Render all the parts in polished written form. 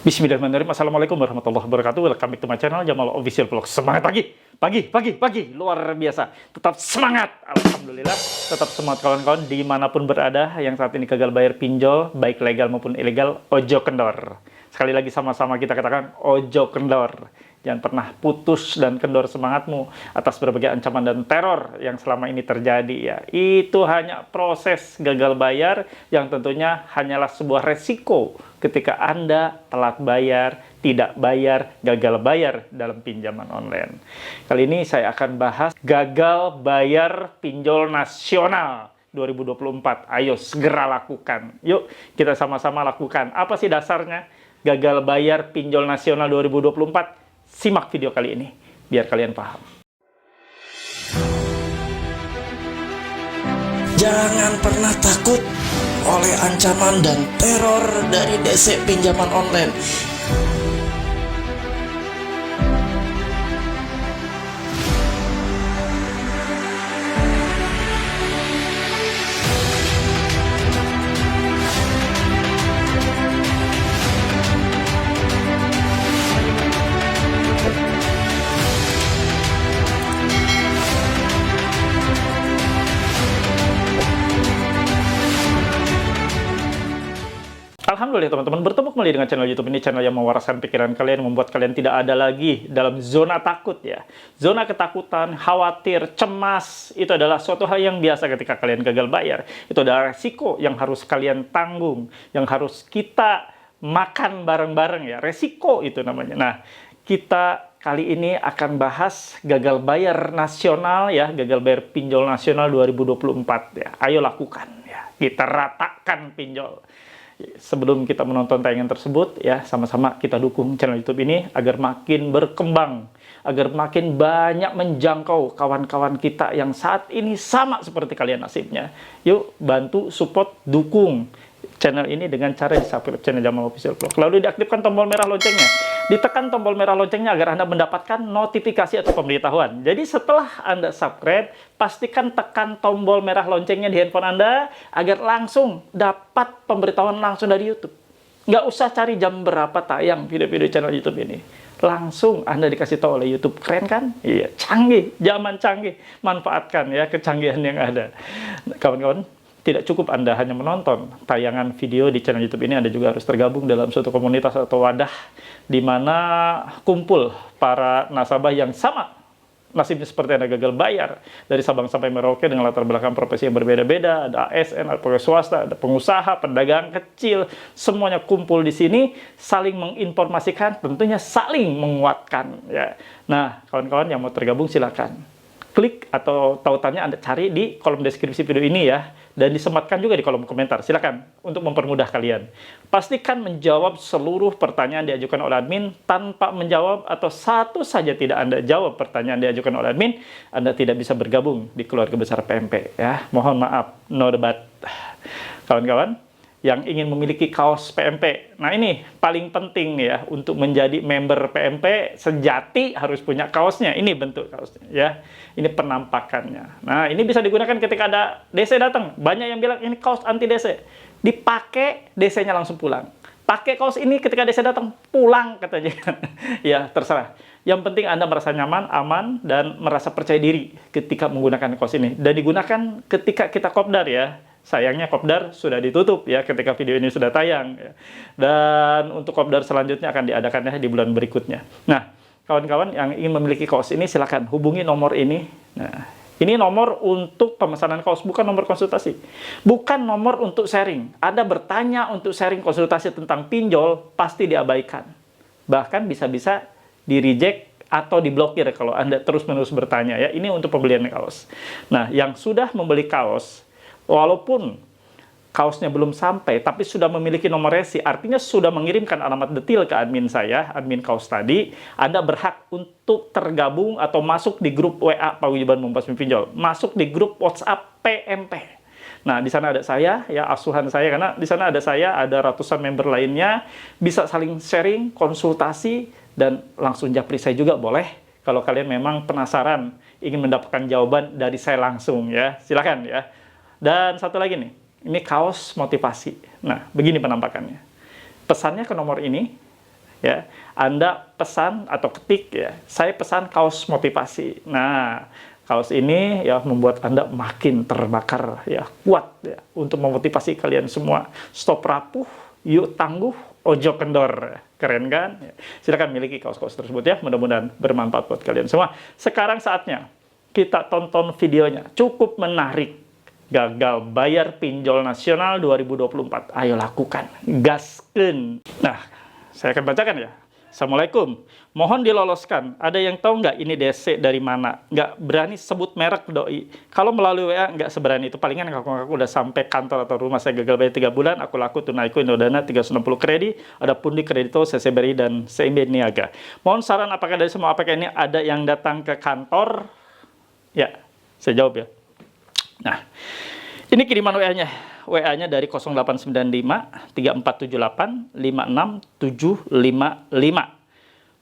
Bismillahirrahmanirrahim. Assalamualaikum warahmatullahi wabarakatuh. Welcome back to my channel Jamal Official Vlog. Semangat pagi, luar biasa. Tetap semangat, alhamdulillah. Tetap semangat kawan-kawan dimanapun berada yang saat ini gagal bayar pinjol, baik legal maupun ilegal. Ojo kendor. Sekali lagi sama-sama kita katakan ojo kendor. Jangan pernah putus dan kendor semangatmu atas berbagai ancaman dan teror yang selama ini terjadi ya. Itu hanya proses gagal bayar yang tentunya hanyalah sebuah resiko ketika Anda telat bayar, tidak bayar, gagal bayar dalam pinjaman online. Kali ini saya akan bahas gagal bayar pinjol nasional 2024. Ayo segera lakukan. Yuk kita sama-sama lakukan. Apa sih dasarnya gagal bayar pinjol nasional 2024? Simak video kali ini, biar kalian paham. Jangan pernah takut oleh ancaman dan teror dari DC pinjaman online. Alhamdulillah teman-teman, bertemu kembali dengan channel YouTube ini, channel yang mewaraskan pikiran kalian, membuat kalian tidak ada lagi dalam zona takut ya. Zona ketakutan, khawatir, cemas, itu adalah suatu hal yang biasa ketika kalian gagal bayar. Itu adalah resiko yang harus kalian tanggung, yang harus kita makan bareng-bareng ya. Resiko itu namanya. Nah, kita kali ini akan bahas gagal bayar nasional ya, gagal bayar pinjol nasional 2024 ya. Ayo lakukan ya. Kita ratakan pinjol. Sebelum kita menonton tayangan tersebut ya, sama-sama kita dukung channel YouTube ini agar makin berkembang, agar makin banyak menjangkau kawan-kawan kita yang saat ini sama seperti kalian nasibnya. Yuk bantu, support, dukung channel ini dengan cara di-subscribe channel Jamal Official Vlog. Lalu diaktifkan tombol merah loncengnya. Ditekan tombol merah loncengnya agar Anda mendapatkan notifikasi atau pemberitahuan. Jadi setelah Anda subscribe, pastikan tekan tombol merah loncengnya di handphone Anda agar langsung dapat pemberitahuan langsung dari YouTube. Nggak usah cari jam berapa tayang video-video channel YouTube ini. Langsung Anda dikasih tahu oleh YouTube. Keren kan? Iya, canggih, zaman canggih. Manfaatkan ya kecanggihan yang ada. Kawan-kawan, tidak cukup Anda hanya menonton tayangan video di channel YouTube ini, Anda juga harus tergabung dalam suatu komunitas atau wadah di mana kumpul para nasabah yang sama nasibnya seperti Anda gagal bayar dari Sabang sampai Merauke dengan latar belakang profesi yang berbeda-beda. Ada ASN, ada pegawai swasta, ada pengusaha, pedagang kecil, semuanya kumpul di sini, saling menginformasikan, tentunya saling menguatkan ya. Nah, kawan-kawan yang mau tergabung silakan klik atau tautannya Anda cari di kolom deskripsi video ini ya, dan disematkan juga di kolom komentar. Silakan untuk mempermudah kalian. Pastikan menjawab seluruh pertanyaan diajukan oleh admin. Tanpa menjawab atau satu saja tidak Anda jawab pertanyaan diajukan oleh admin, Anda tidak bisa bergabung di keluarga besar PMP ya. Mohon maaf, no debat. Kawan-kawan yang ingin memiliki kaos PMP. Nah ini paling penting ya, untuk menjadi member PMP sejati harus punya kaosnya. Ini bentuk kaosnya ya. Ini penampakannya. Nah ini bisa digunakan ketika ada DC datang. Banyak yang bilang ini kaos anti DC. Dipakai, DC-nya langsung pulang. Pakai kaos ini ketika DC datang, pulang katanya. Ya terserah. Yang penting Anda merasa nyaman, aman, dan merasa percaya diri ketika menggunakan kaos ini. Dan digunakan ketika kita kopdar ya. Sayangnya kopdar sudah ditutup ya ketika video ini sudah tayang ya. Dan untuk kopdar selanjutnya akan diadakannya di bulan berikutnya. Nah, kawan-kawan yang ingin memiliki kaos ini silakan hubungi nomor ini. Nah, ini nomor untuk pemesanan kaos, bukan nomor konsultasi. Bukan nomor untuk sharing. Anda bertanya untuk sharing konsultasi tentang pinjol, pasti diabaikan. Bahkan bisa-bisa di-reject atau diblokir kalau Anda terus-menerus bertanya ya. Ini untuk pembelian kaos. Nah, yang sudah membeli kaos, walaupun kaosnya belum sampai, tapi sudah memiliki nomor resi, artinya sudah mengirimkan alamat detail ke admin saya, admin kaos tadi, Anda berhak untuk tergabung atau masuk di grup WA Paguyuban Membasmi Pinjol, masuk di grup WhatsApp PMP. Nah, di sana ada saya, ya asuhan saya, karena di sana ada saya, ada ratusan member lainnya, bisa saling sharing, konsultasi, dan langsung japri saya juga boleh. Kalau kalian memang penasaran, ingin mendapatkan jawaban dari saya langsung ya, silakan ya. Dan satu lagi nih, ini kaos motivasi. Nah, begini penampakannya. Pesannya ke nomor ini, ya, Anda pesan atau ketik ya, saya pesan kaos motivasi. Nah, kaos ini ya membuat Anda makin terbakar ya, kuat ya untuk memotivasi kalian semua. Stop rapuh, yuk tangguh, ojo kendor. Keren kan? Ya. Silakan miliki kaos-kaos tersebut ya, mudah-mudahan bermanfaat buat kalian semua. Sekarang saatnya kita tonton videonya, cukup menarik. Gagal bayar pinjol nasional 2024. Ayo lakukan, gaskeun. Nah, saya akan bacakan ya. Assalamualaikum, mohon diloloskan. Ada yang tahu nggak ini DC dari mana? Nggak berani sebut merek doi. Kalau melalui WA nggak seberani itu. Palingan aku udah sampai kantor atau rumah saya gagal bayar 3 bulan. Aku laku tunaiku Indodana 360 kredit. Ada Pundi Kredito, CC BRI, dan CIMB Niaga. Mohon saran apakah dari semua APK ini ada yang datang ke kantor? Ya, saya jawab ya. Nah, ini kiriman WA-nya. WA-nya dari 0895 3478 56755.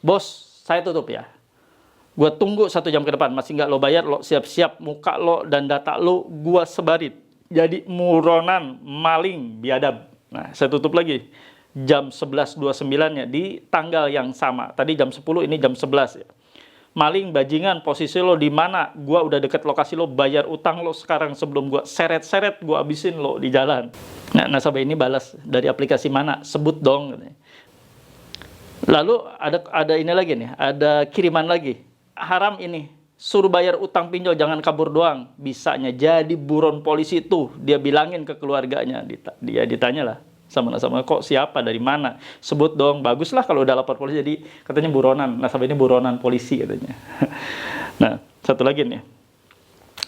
Bos, saya tutup ya. Gue tunggu 1 jam ke depan. Masih nggak lo bayar, lo siap-siap muka lo dan data lo gue sebarin. Jadi muronan, maling, biadab. Nah, saya tutup lagi. Jam 11.29-nya di tanggal yang sama. Tadi jam 10, ini jam 11 ya. Maling, bajingan, posisi lo di mana? Gua udah deket lokasi lo, bayar utang lo sekarang sebelum gua seret-seret, gua abisin lo di jalan. Nah, nasabah ini balas dari aplikasi mana? Sebut dong. Lalu ada ini lagi nih, ada kiriman lagi. Haram ini, suruh bayar utang pinjol, jangan kabur doang. Bisanya jadi buron polisi tuh, dia bilangin ke keluarganya, dia ditanya lah sama nasabah, kok siapa, dari mana, sebut dong. Baguslah kalau udah lapor polisi, jadi katanya buronan, nasabah ini buronan polisi katanya. Nah, satu lagi nih,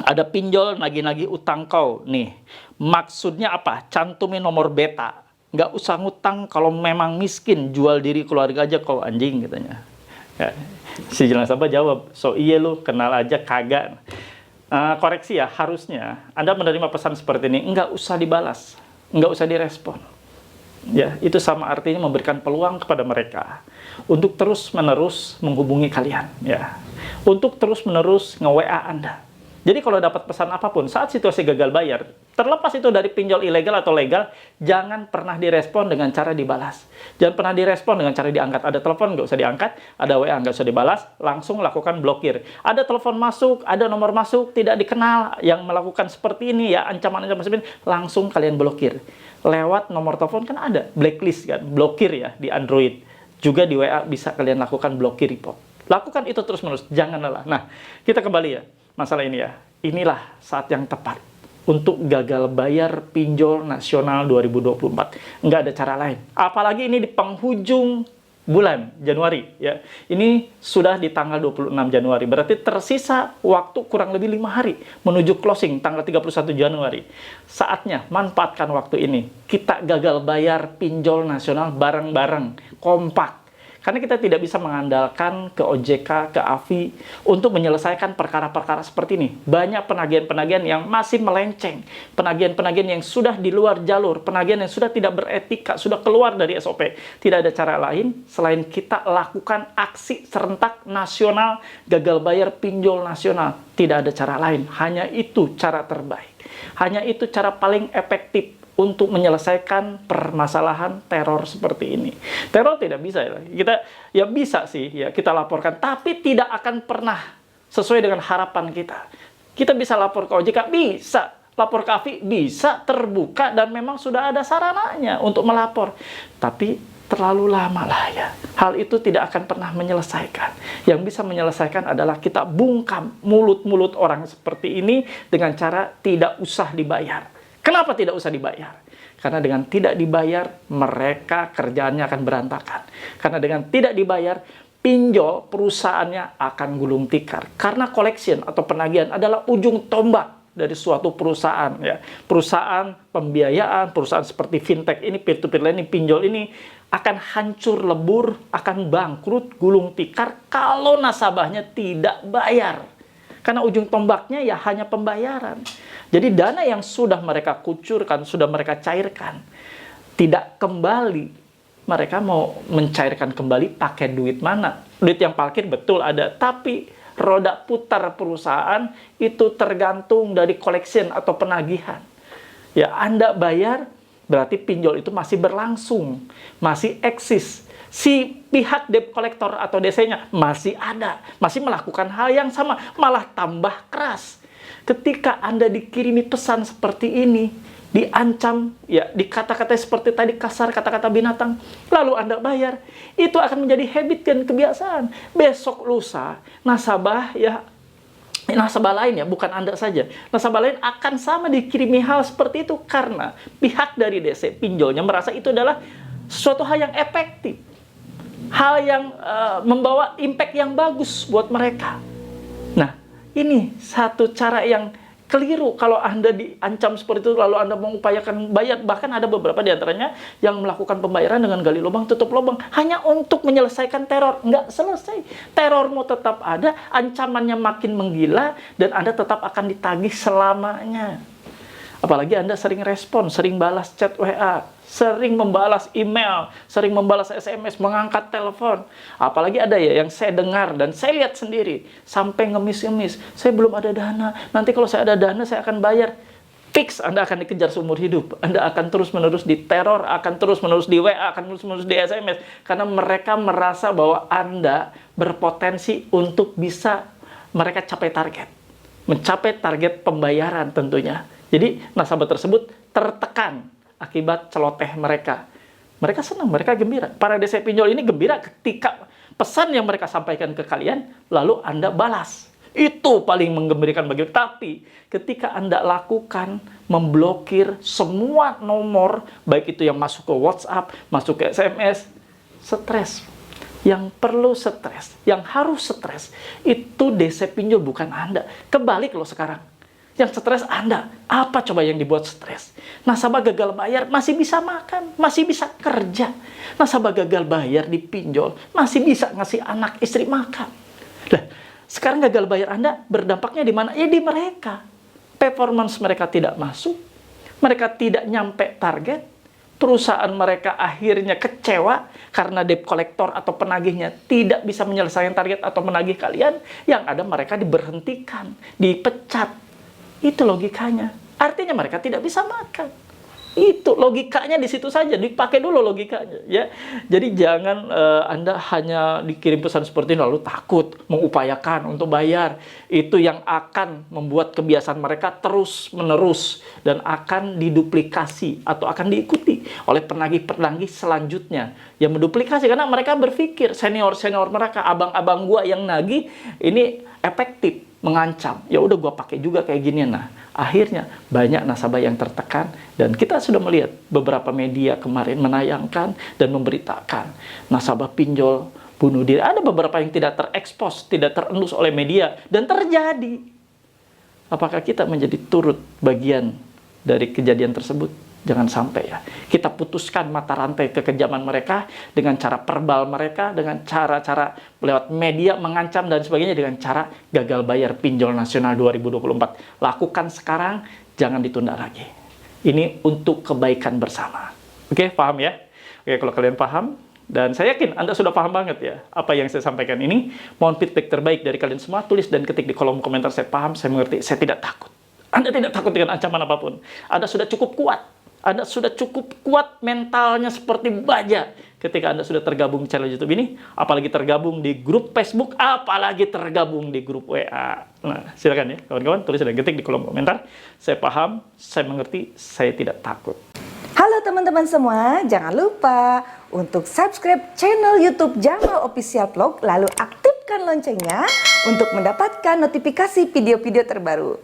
ada pinjol nagih-nagih utang kau nih, maksudnya apa? Cantumin nomor beta, nggak usah ngutang kalau memang miskin, jual diri keluarga aja kau anjing katanya. Ya, si nasabah jawab, so iya lu kenal aja kagak. Koreksi ya, harusnya Anda menerima pesan seperti ini, nggak usah dibalas, nggak usah direspon. Ya, itu sama artinya memberikan peluang kepada mereka untuk terus-menerus menghubungi kalian, ya. Untuk terus-menerus nge-WA Anda. Jadi kalau dapat pesan apapun, saat situasi gagal bayar, terlepas itu dari pinjol ilegal atau legal, jangan pernah direspon dengan cara dibalas. Jangan pernah direspon dengan cara diangkat. Ada telepon, nggak usah diangkat. Ada WA, nggak usah dibalas. Langsung lakukan blokir. Ada telepon masuk, ada nomor masuk, tidak dikenal, yang melakukan seperti ini, ya, ancaman-ancaman seperti ini, langsung kalian blokir. Lewat nomor telepon kan ada, blacklist kan, blokir ya, di Android. Juga di WA bisa kalian lakukan blokir report. Lakukan itu terus-menerus, jangan lelah. Nah, kita kembali ya. Masalah ini ya, inilah saat yang tepat untuk gagal bayar pinjol nasional 2024. Nggak ada cara lain. Apalagi ini di penghujung bulan Januari ya. Ini sudah di tanggal 26 Januari. Berarti tersisa waktu kurang lebih 5 hari menuju closing tanggal 31 Januari. Saatnya manfaatkan waktu ini. Kita gagal bayar pinjol nasional bareng-bareng, kompak. Karena kita tidak bisa mengandalkan ke OJK, ke AFI untuk menyelesaikan perkara-perkara seperti ini. Banyak penagihan-penagihan yang masih melenceng. Penagihan-penagihan yang sudah di luar jalur. Penagihan yang sudah tidak beretika, sudah keluar dari SOP. Tidak ada cara lain selain kita lakukan aksi serentak nasional, gagal bayar pinjol nasional. Tidak ada cara lain. Hanya itu cara terbaik. Hanya itu cara paling efektif untuk menyelesaikan permasalahan teror seperti ini. Teror tidak bisa ya. Kita ya bisa sih ya kita laporkan, tapi tidak akan pernah sesuai dengan harapan kita. Kita bisa lapor ke OJK, bisa lapor ke AFI, bisa terbuka dan memang sudah ada sarananya untuk melapor. Tapi terlalu lama lah ya. Hal itu tidak akan pernah menyelesaikan. Yang bisa menyelesaikan adalah kita bungkam mulut-mulut orang seperti ini dengan cara tidak usah dibayar. Kenapa tidak usah dibayar? Karena dengan tidak dibayar, mereka kerjaannya akan berantakan. Karena dengan tidak dibayar, pinjol perusahaannya akan gulung tikar. Karena collection atau penagihan adalah ujung tombak dari suatu perusahaan. Ya. Perusahaan pembiayaan, perusahaan seperti fintech ini, peer-to-peer lending, pinjol ini akan hancur lebur, akan bangkrut, gulung tikar kalau nasabahnya tidak bayar. Karena ujung tombaknya ya hanya pembayaran. Jadi dana yang sudah mereka kucurkan, sudah mereka cairkan, tidak kembali. Mereka mau mencairkan kembali pakai duit mana? Duit yang parkir betul ada, tapi roda putar perusahaan itu tergantung dari collection atau penagihan. Ya, Anda bayar, berarti pinjol itu masih berlangsung, masih eksis. Si pihak debt collector atau DC-nya masih ada, masih melakukan hal yang sama, malah tambah keras. Ketika Anda dikirimi pesan seperti ini, diancam, ya, dikata-katai seperti tadi kasar, kata-kata binatang, lalu Anda bayar, itu akan menjadi habit dan kebiasaan. Besok lusa, nasabah lain ya, bukan Anda saja. Nasabah lain akan sama dikirimi hal seperti itu karena pihak dari DC pinjolnya merasa itu adalah sesuatu hal yang efektif. Hal yang membawa impact yang bagus buat mereka. Nah, ini satu cara yang keliru kalau Anda diancam seperti itu, lalu Anda mengupayakan bayar. Bahkan ada beberapa di antaranya yang melakukan pembayaran dengan gali lubang, tutup lubang, hanya untuk menyelesaikan teror. Nggak selesai. Terormu tetap ada, ancamannya makin menggila, dan Anda tetap akan ditagih selamanya. Apalagi Anda sering respon, sering balas chat WA, sering membalas email, sering membalas SMS, mengangkat telepon. Apalagi ada ya yang saya dengar dan saya lihat sendiri, sampai ngemis-ngemis, saya belum ada dana, nanti kalau saya ada dana saya akan bayar. Fix Anda akan dikejar seumur hidup. Anda akan terus-menerus diteror, akan terus-menerus di WA, akan terus-menerus di SMS. Karena mereka merasa bahwa Anda berpotensi untuk bisa mereka capai target. Mencapai target pembayaran tentunya. Jadi nasabah tersebut tertekan akibat celoteh mereka. Mereka senang, mereka gembira. Para DC pinjol ini gembira ketika pesan yang mereka sampaikan ke kalian, lalu Anda balas. Itu paling menggembirakan bagi mereka. Tapi ketika Anda lakukan, memblokir semua nomor, baik itu yang masuk ke WhatsApp, masuk ke SMS, stres. Yang perlu stres, yang harus stres, itu DC pinjol bukan Anda. Kebalik loh sekarang. Yang stres Anda. Apa coba yang dibuat stres? Nasabah gagal bayar masih bisa makan, masih bisa kerja. Nasabah gagal bayar di pinjol masih bisa ngasih anak istri makan. Nah, sekarang gagal bayar Anda berdampaknya di mana? Ya di mereka. Performance mereka tidak masuk, mereka tidak nyampe target, perusahaan mereka akhirnya kecewa karena debt collector atau penagihnya tidak bisa menyelesaikan target atau menagih kalian. Yang ada mereka diberhentikan, dipecat. Itu logikanya. Artinya mereka tidak bisa makan. Itu logikanya di situ saja. Dipakai dulu logikanya, ya. Jadi jangan Anda hanya dikirim pesan seperti ini lalu takut mengupayakan untuk bayar. Itu yang akan membuat kebiasaan mereka terus-menerus dan akan diduplikasi atau akan diikuti oleh penagih-penagih selanjutnya yang menduplikasi karena mereka berpikir senior-senior mereka, abang-abang gua yang nagih ini efektif. Mengancam, ya udah gua pakai juga kayak gini. Nah, akhirnya banyak nasabah yang tertekan dan kita sudah melihat beberapa media kemarin menayangkan dan memberitakan nasabah pinjol bunuh diri. Ada beberapa yang tidak terekspos, tidak terendus oleh media dan terjadi. Apakah kita menjadi turut bagian dari kejadian tersebut? Jangan sampai ya. Kita putuskan mata rantai kekejaman mereka dengan cara verbal mereka, dengan cara-cara lewat media mengancam dan sebagainya, dengan cara gagal bayar pinjol nasional 2024. Lakukan sekarang, jangan ditunda lagi. Ini untuk kebaikan bersama. Oke, paham ya? Oke, kalau kalian paham, dan saya yakin Anda sudah paham banget ya apa yang saya sampaikan ini. Mohon feedback terbaik dari kalian semua. Tulis dan ketik di kolom komentar. Saya paham, saya mengerti, saya tidak takut. Anda tidak takut dengan ancaman apapun. Anda sudah cukup kuat. Anda sudah cukup kuat mentalnya seperti baja ketika Anda sudah tergabung di channel YouTube ini, apalagi tergabung di grup Facebook, apalagi tergabung di grup WA. Nah, silakan ya kawan-kawan, tulis dan ketik di kolom komentar. Saya paham, saya mengerti, saya tidak takut. Halo teman-teman semua, jangan lupa untuk subscribe channel YouTube Jamal Official Vlog, lalu aktifkan loncengnya untuk mendapatkan notifikasi video-video terbaru.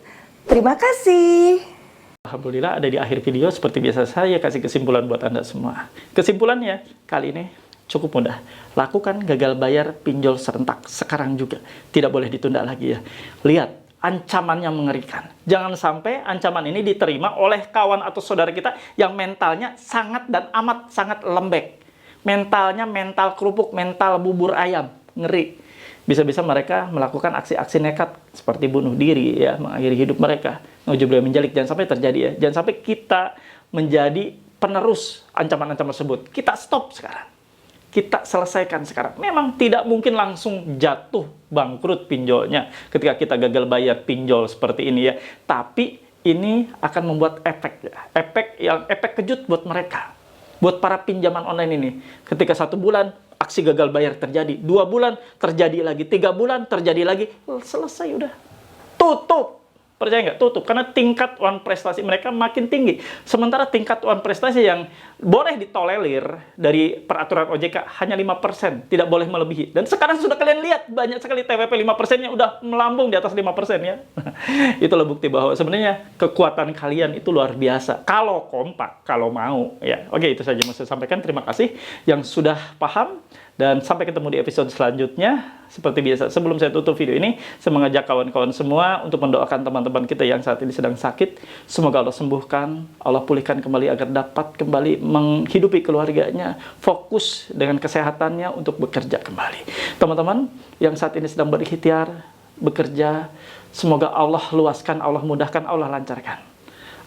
Terima kasih. Alhamdulillah ada di akhir video. Seperti biasa saya kasih kesimpulan buat Anda semua. Kesimpulannya kali ini cukup mudah. Lakukan gagal bayar pinjol serentak sekarang juga. Tidak boleh ditunda lagi ya. Lihat, ancamannya mengerikan. Jangan sampai ancaman ini diterima oleh kawan atau saudara kita yang mentalnya sangat dan amat sangat lembek. Mentalnya mental kerupuk, mental bubur ayam. Ngeri. Bisa-bisa mereka melakukan aksi-aksi nekat seperti bunuh diri ya, mengakhiri hidup mereka. Nauzubillah menjalik, jangan sampai terjadi ya. Jangan sampai kita menjadi penerus ancaman-ancaman tersebut. Kita stop sekarang. Kita selesaikan sekarang. Memang tidak mungkin langsung jatuh bangkrut pinjolnya ketika kita gagal bayar pinjol seperti ini ya. Tapi ini akan membuat efek ya. Efek kejut buat mereka. Buat para pinjaman online ini. Ketika 1 bulan aksi gagal bayar terjadi. 2 bulan terjadi lagi, 3 bulan terjadi lagi, selesai udah. Tutup. Percaya nggak? Tutup. Karena tingkat one prestasi mereka makin tinggi. Sementara tingkat one prestasi yang boleh ditolerir dari peraturan OJK hanya 5%. Tidak boleh melebihi. Dan sekarang sudah kalian lihat, banyak sekali TWP 5%-nya udah melambung di atas 5% ya. Itulah bukti bahwa sebenarnya kekuatan kalian itu luar biasa. Kalau kompak, kalau mau. Ya, oke, itu saja yang mau saya sampaikan. Terima kasih yang sudah paham. Dan sampai ketemu di episode selanjutnya. Seperti biasa, sebelum saya tutup video ini, saya mengajak kawan-kawan semua untuk mendoakan teman-teman kita yang saat ini sedang sakit. Semoga Allah sembuhkan, Allah pulihkan kembali agar dapat kembali menghidupi keluarganya, fokus dengan kesehatannya untuk bekerja kembali. Teman-teman yang saat ini sedang berikhtiar, bekerja, semoga Allah luaskan, Allah mudahkan, Allah lancarkan.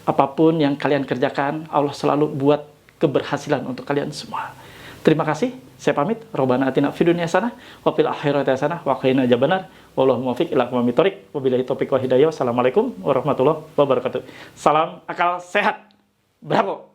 Apapun yang kalian kerjakan, Allah selalu buat keberhasilan untuk kalian semua. Terima kasih. Saya pamit. Robbana atina fid dunya hasanah wa fil akhirati hasanah wa qina adzabannar. Wallahu muwaffiq ila aqwamit thoriq. Wabillahi taufiq wa hidayah. Wassalamualaikum warahmatullahi wabarakatuh. Salam akal sehat. Bravo.